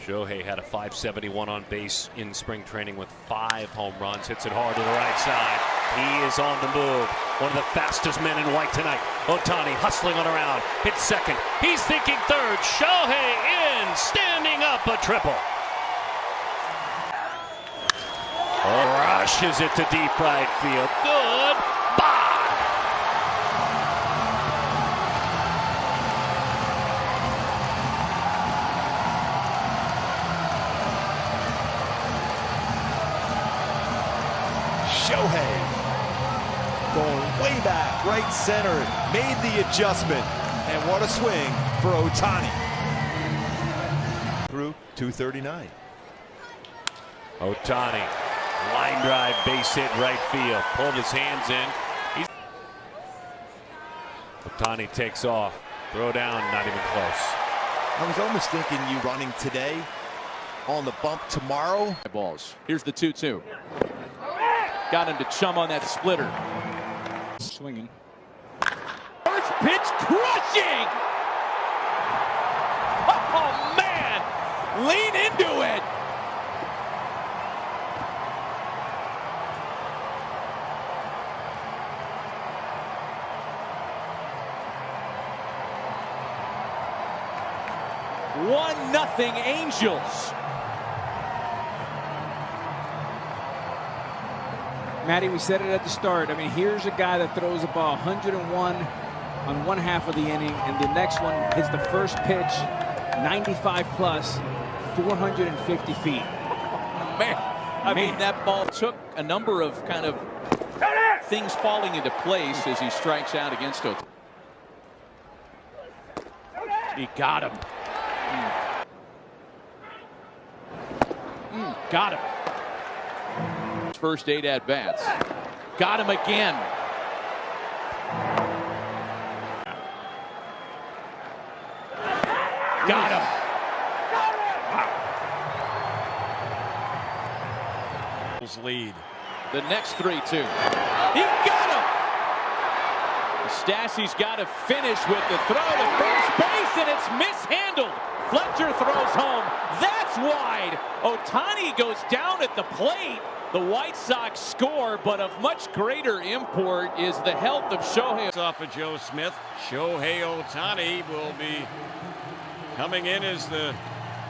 Shohei had a .571 on base in spring training with 5 home runs. Hits it hard to the right side. He is on the move. One of the fastest men in white tonight. Ohtani hustling on around. Hits second. He's thinking third. Shohei in. Standing up a triple. Rushes it to deep right field. Goodbye. Shohei going way back, right center, made the adjustment, and what a swing for Ohtani. Through 239. Ohtani, line drive, base hit, right field. Pulled his hands in. Ohtani takes off. Throw down, not even close. I was almost thinking you running today, on the bump tomorrow. Balls. Here's the 2-2. Got him to chum on that splitter. Swinging. First pitch crushing! Oh, man! Lean into it! One-0 Angels. Matty, we said it at the start. I mean, here's a guy that throws a ball 101 on one half of the inning, and the next one hits the first pitch, 95 plus, 450 feet. Man, I mean, that ball took a number of kind of things falling into place as he strikes out against Ohtani. He got him. Got him. First 8 at-bats. Got him again. Got him. Wow. Lead. The next 3-2. He got him. Stassi's got to finish with the throw to first base, and it's mishandled. Fletcher throws home. That's wide. Ohtani goes down at the plate. The White Sox score, but of much greater import is the health of Shohei. Off of Joe Smith. Shohei Ohtani will be coming in as the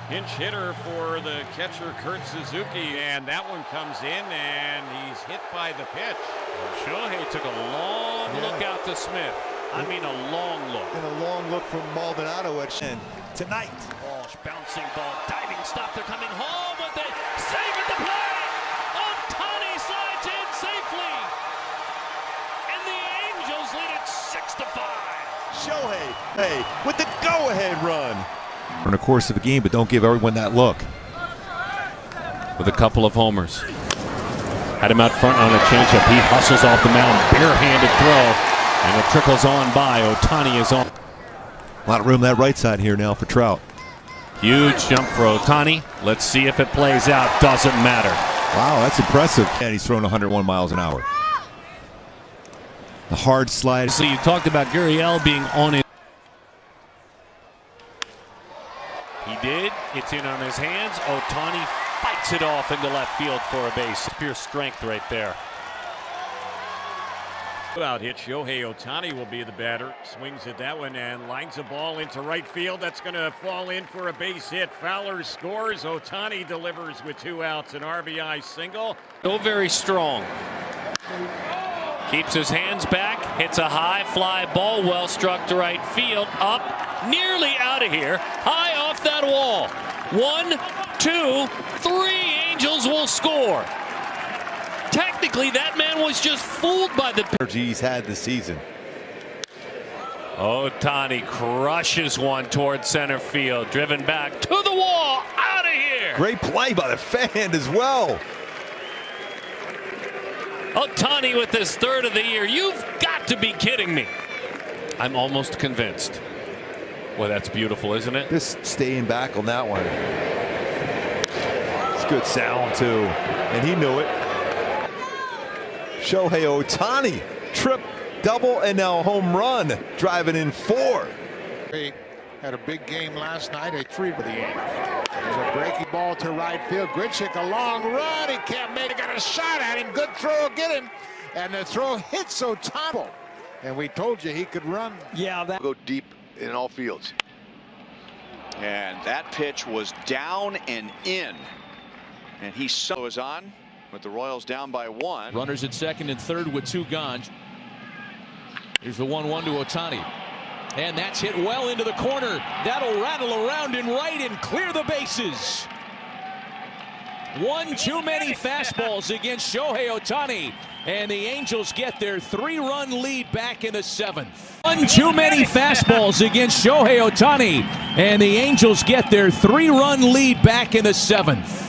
pinch hitter for the catcher Kurt Suzuki, and that one comes in and he's hit by the pitch. Shohei took a long look out to Smith. I mean a long look. And a long look from Maldonado at tonight. Walsh bouncing ball, diving stop. They're coming home with it. Save at the plate. Ohtani slides in safely. And the Angels lead it 6-5. Shohei with the go-ahead run. In the course of the game, but don't give everyone that look. With a couple of homers. Had him out front on a changeup. He hustles off the mound. Barehanded throw. And it trickles on by. Ohtani is on. A lot of room that right side here now for Trout. Huge jump for Ohtani. Let's see if it plays out. Doesn't matter. Wow, that's impressive. And he's throwing 101 miles an hour. The hard slide. So you talked about Gurriel being on it. He did. It's in on his hands. Ohtani fights it off into left field for a base. Pure strength right there. Out hit. Shohei Ohtani will be the batter. Swings at that one and lines a ball into right field. That's going to fall in for a base hit. Fowler scores. Ohtani delivers with 2 outs. An RBI single. Still very strong. Keeps his hands back. Hits a high fly ball. Well struck to right field. Up. Nearly out of here. High off that wall. 1, 2, 3. Angels will score. Technically, that man was just fooled by the energy he's had this season. Ohtani crushes one toward center field. Driven back to the wall. Out of here. Great play by the fan as well. Ohtani with his 3rd of the year. You've got to be kidding me. I'm almost convinced. Well, that's beautiful, isn't it? Just staying back on that one. It's good sound, too. And he knew it. Shohei Ohtani, trip, double, and now a home run, driving in 4. He had a big game last night, a 3 for the Angels. Breaking ball to right field. Grichuk, a long run. He can't make it. Got a shot at him. Good throw, get him. And the throw hits Otani. And we told you he could run. Yeah, that go deep in all fields. And that pitch was down and in. And he was on with the Royals down by 1. Runners at second and third with 2 gone. Here's the 1-1 to Otani. And that's hit well into the corner. That'll rattle around in right and clear the bases. One too many fastballs against Shohei Otani. And the Angels get their 3-run lead back in the 7th. One too many fastballs against Shohei Otani. And the Angels get their 3-run lead back in the 7th.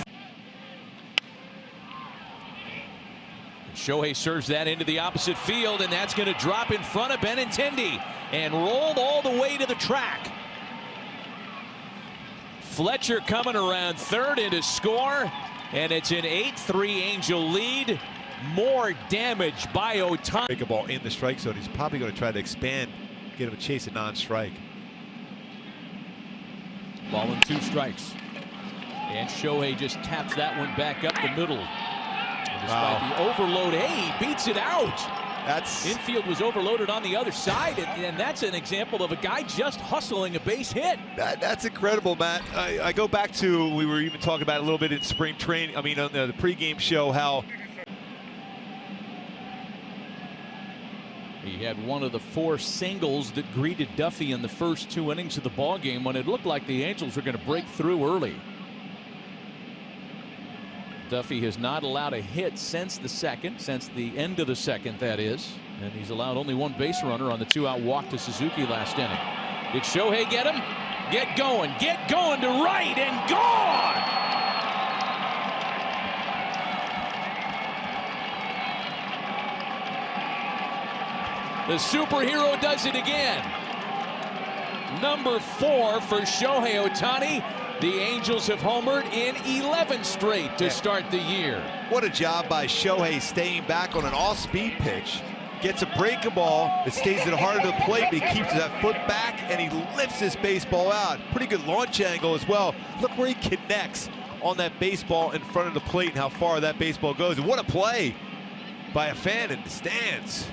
Shohei serves that into the opposite field, and that's going to drop in front of Benintendi and roll all the way to the track. Fletcher coming around third in to score, and it's an 8-3 Angel lead. More damage by Otani. Break a ball in the strike zone. He's probably going to try to expand, get him to chase a non-strike. Ball in 2 strikes. And Shohei just taps that one back up the middle. Despite the overload, he beats it out. That's infield was overloaded on the other side, and that's an example of a guy just hustling a base hit. That's incredible, Matt. I go back to, we were even talking about it a little bit in spring training. I mean, on the pregame show, how he had one of the 4 singles that greeted Duffy in the first 2 innings of the ball game when it looked like the Angels were going to break through early. Duffy has not allowed a hit since the end of the second, that is. And he's allowed only 1 base runner on the 2-out walk to Suzuki last inning. Did Shohei get him? Get going to right and gone! The superhero does it again. Number 4 for Shohei Otani. The Angels have homered in 11 straight to start the year. What a job by Shohei staying back on an off-speed pitch. Gets a breaking ball that stays at the heart of the plate, but he keeps that foot back and he lifts this baseball out. Pretty good launch angle as well. Look where he connects on that baseball in front of the plate and how far that baseball goes. And what a play by a fan in the stands.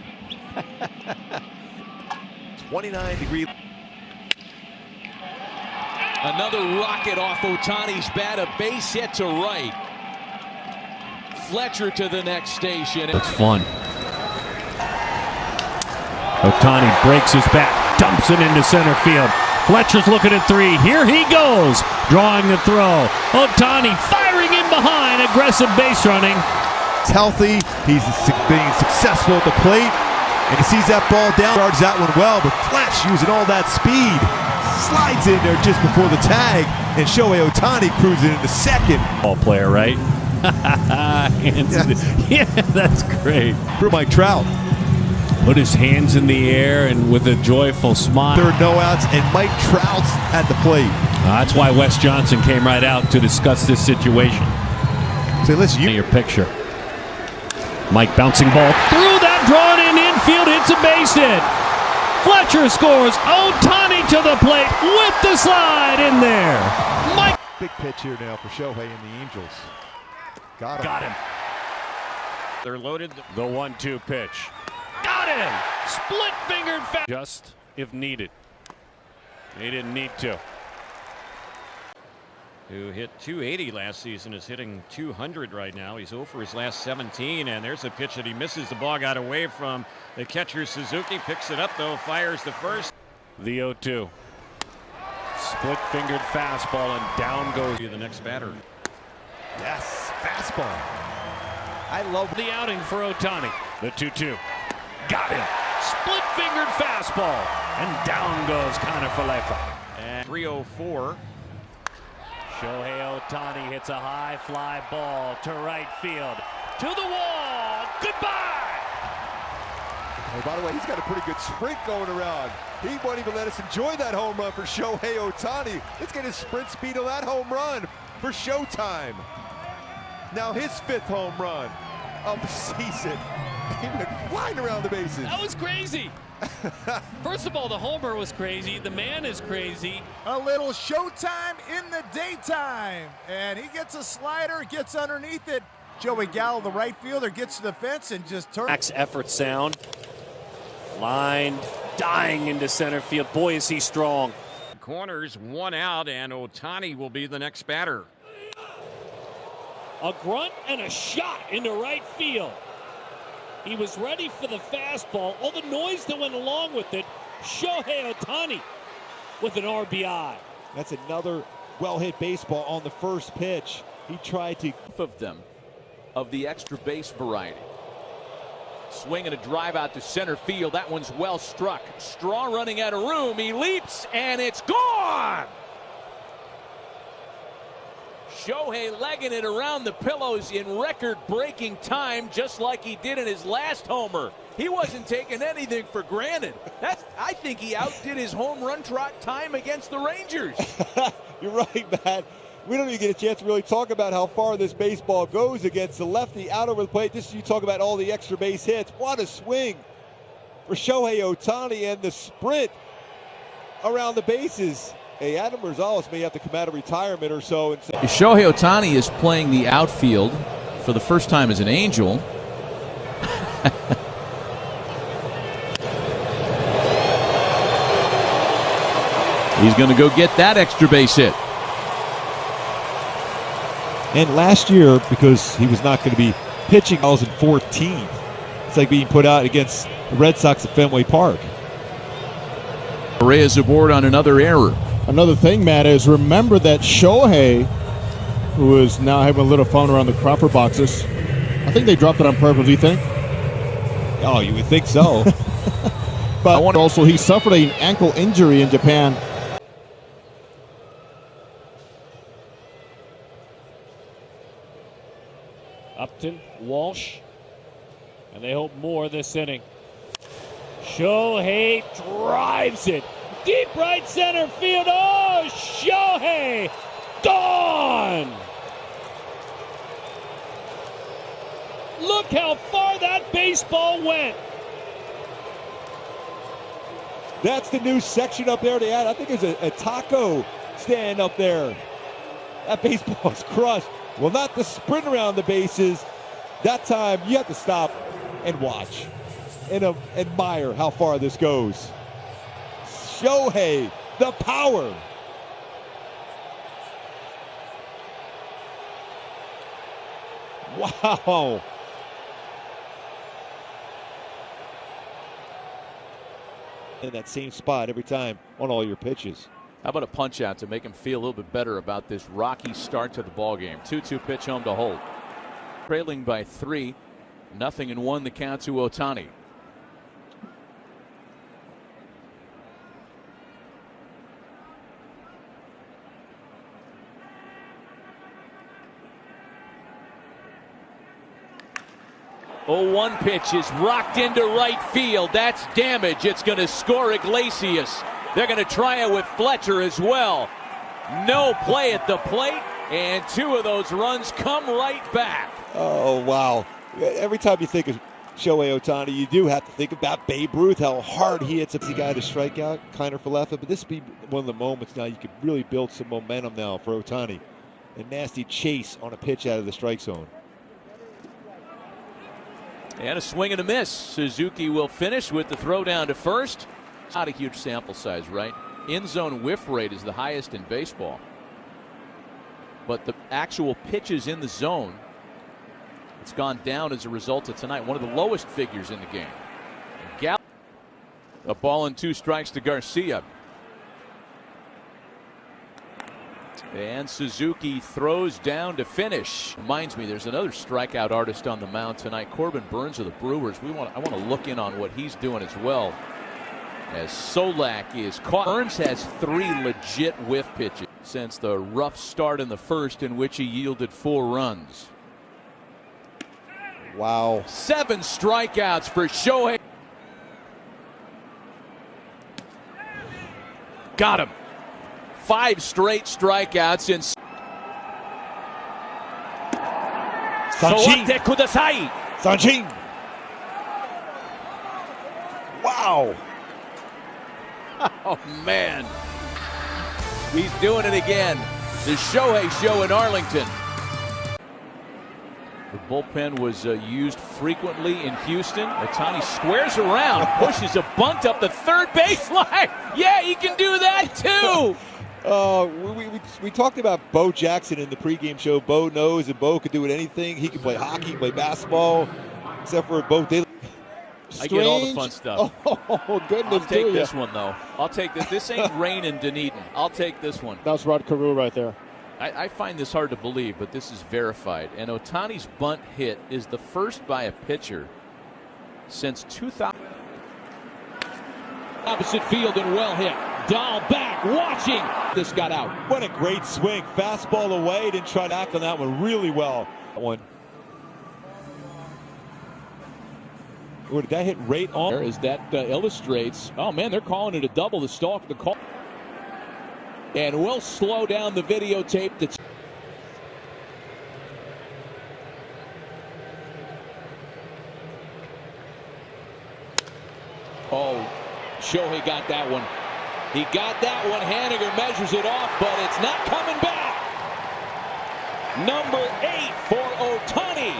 29-degree. Another rocket off Otani's bat, a base hit to right. Fletcher to the next station. It's fun. Otani breaks his bat, dumps it into center field. Fletcher's looking at 3. Here he goes, drawing the throw. Otani firing in behind, aggressive base running. He's healthy. He's being successful at the plate. And he sees that ball down, guards that one well, but Fletch using all that speed. Slides in there just before the tag, and Shohei Otani cruising into second. Ball player, right? Yeah, that's great. For Mike Trout. Put his hands in the air and with a joyful smile. 3rd no outs, and Mike Trout's at the plate. That's why Wes Johnson came right out to discuss this situation. Say, listen, your picture. Mike bouncing ball through that, drawn in infield, hits a base hit. Fletcher scores. Otani to the plate with the slide in there. Mike. Big pitch here now for Shohei and the Angels. Got him. They're loaded. The 1-2 pitch. Got him. Split-fingered fast. Just if needed. They didn't need to. Who hit 280 last season is hitting 200 right now. He's 0 for his last 17, and there's a pitch that he misses. The ball got away from the catcher Suzuki. Picks it up though, fires the first. The 0-2. Split-fingered fastball and down goes the next batter. Yes, fastball. I love the outing for Otani. The 2-2. Got him. Split-fingered fastball and down goes Connor Falefa. And 304. Shohei Otani hits a high fly ball to right field. To the wall. Goodbye. Oh, by the way, he's got a pretty good sprint going around. He won't even let us enjoy that home run for Shohei Otani. Let's get his sprint speed on that home run for Showtime. Now his 5th home run of the season. He went flying around the bases. That was crazy. First of all, the homer was crazy. The man is crazy. A little showtime in the daytime. And he gets a slider, gets underneath it. Joey Gallo, the right fielder, gets to the fence and just turns. Max effort sound. Lined, dying into center field. Boy, is he strong. Corners, 1 out, and Ohtani will be the next batter. A grunt and a shot into right field. He was ready for the fastball. All the noise that went along with it. Shohei Ohtani with an RBI. That's another well-hit baseball on the first pitch. He tried to... Of them, of the extra base variety. Swing and a drive out to center field. That one's well struck. Straw running out of room. He leaps, and it's gone! Shohei legging it around the pillows in record-breaking time, just like he did in his last homer. He wasn't taking anything for granted. I think he outdid his home run trot time against the Rangers. You're right, Matt. We don't even get a chance to really talk about how far this baseball goes against the lefty out over the plate. Just you talk about all the extra base hits. What a swing for Shohei Ohtani, and the sprint around the bases. Hey, Adam Rosales may have to come out of retirement or so. And say, Shohei Ohtani is playing the outfield for the first time as an Angel. He's going to go get that extra base hit. and last year, because he was not going to be pitching, I was in 14th. It's like being put out against the Red Sox at Fenway Park. Reyes aboard on another error. Another thing, Matt, is remember that Shohei, who is now having a little fun around the Crawford boxes, I think they dropped it on purpose, do you think? Oh, you would think so. But also, he suffered an ankle injury in Japan. Upton, Walsh, and they hope more this inning. Shohei drives it deep right center field. Oh, Shohei gone! Look how far that baseball went. That's the new section up there to add. I think there's a taco stand up there. That baseball is crushed. Well, not the sprint around the bases. That time, you have to stop and watch and admire how far this goes. Shohei, the power. Wow. In that same spot every time on all your pitches. How about a punch out to make him feel a little bit better about this rocky start to the ball game? 2-2 pitch home to Holt. Trailing by 3, 0-1 the count to Ohtani. Oh, 1 pitch is rocked into right field. That's damage. It's going to score Iglesias. They're going to try it with Fletcher as well. No play at the plate, and 2 of those runs come right back. Oh, wow. Every time you think of Shohei Ohtani, you do have to think about Babe Ruth, how hard he hits a guy to strike out, Kiner for left. But this would be one of the moments now you could really build some momentum now for Ohtani. A nasty chase on a pitch out of the strike zone. And a swing and a miss. Suzuki will finish with the throw down to first. Not a huge sample size, right? In-zone whiff rate is the highest in baseball. But the actual pitches in the zone, it's gone down as a result of tonight. One of the lowest figures in the game. A ball and 2 strikes to Garcia. And Suzuki throws down to finish. Reminds me, there's another strikeout artist on the mound tonight, Corbin Burns of the Brewers. I want to look in on what he's doing as well, as Solak is caught. Burns has 3 legit whiff pitches since the rough start in the first, in which he yielded 4 runs. Wow. 7 strikeouts for Shohei. Got him. 5 straight strikeouts in. Sanchin. Wow. Oh, man. He's doing it again. The Shohei Show in Arlington. The bullpen was used frequently in Houston. Ohtani squares around, pushes a bunt up the third baseline. Yeah, he can do that too. We talked about Bo Jackson in the pregame show. Bo knows that Bo could do anything. He can play hockey, he can play basketball, except for Bo. I get all the fun stuff. Oh, goodness. I'll take this one, though. I'll take this. This ain't rain in Dunedin. I'll take this one. That's Rod Carew right there. I find this hard to believe, but this is verified. And Ohtani's bunt hit is the first by a pitcher since 2000. Opposite field and well hit. Dahl back, watching. This got out. What a great swing. Fastball away. Didn't try to act on that one really well. That one. Or did that hit right on? There is that illustrates. Oh, man, they're calling it a double. The stalk, the call. And we'll slow down the videotape. Oh, Shohei got that one. He got that one. Haniger measures it off, but it's not coming back. Number 8 for Ohtani.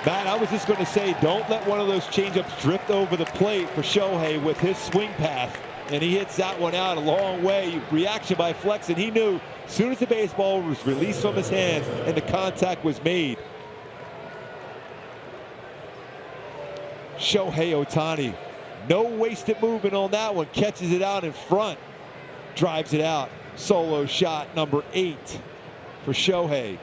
Matt, I was just going to say, don't let one of those changeups drift over the plate for Shohei with his swing path. And he hits that one out a long way. Reaction by Flexen. He knew as soon as the baseball was released from his hands and the contact was made. Shohei Ohtani. No wasted movement on that one. Catches it out in front. Drives it out. Solo shot number 8 for Shohei.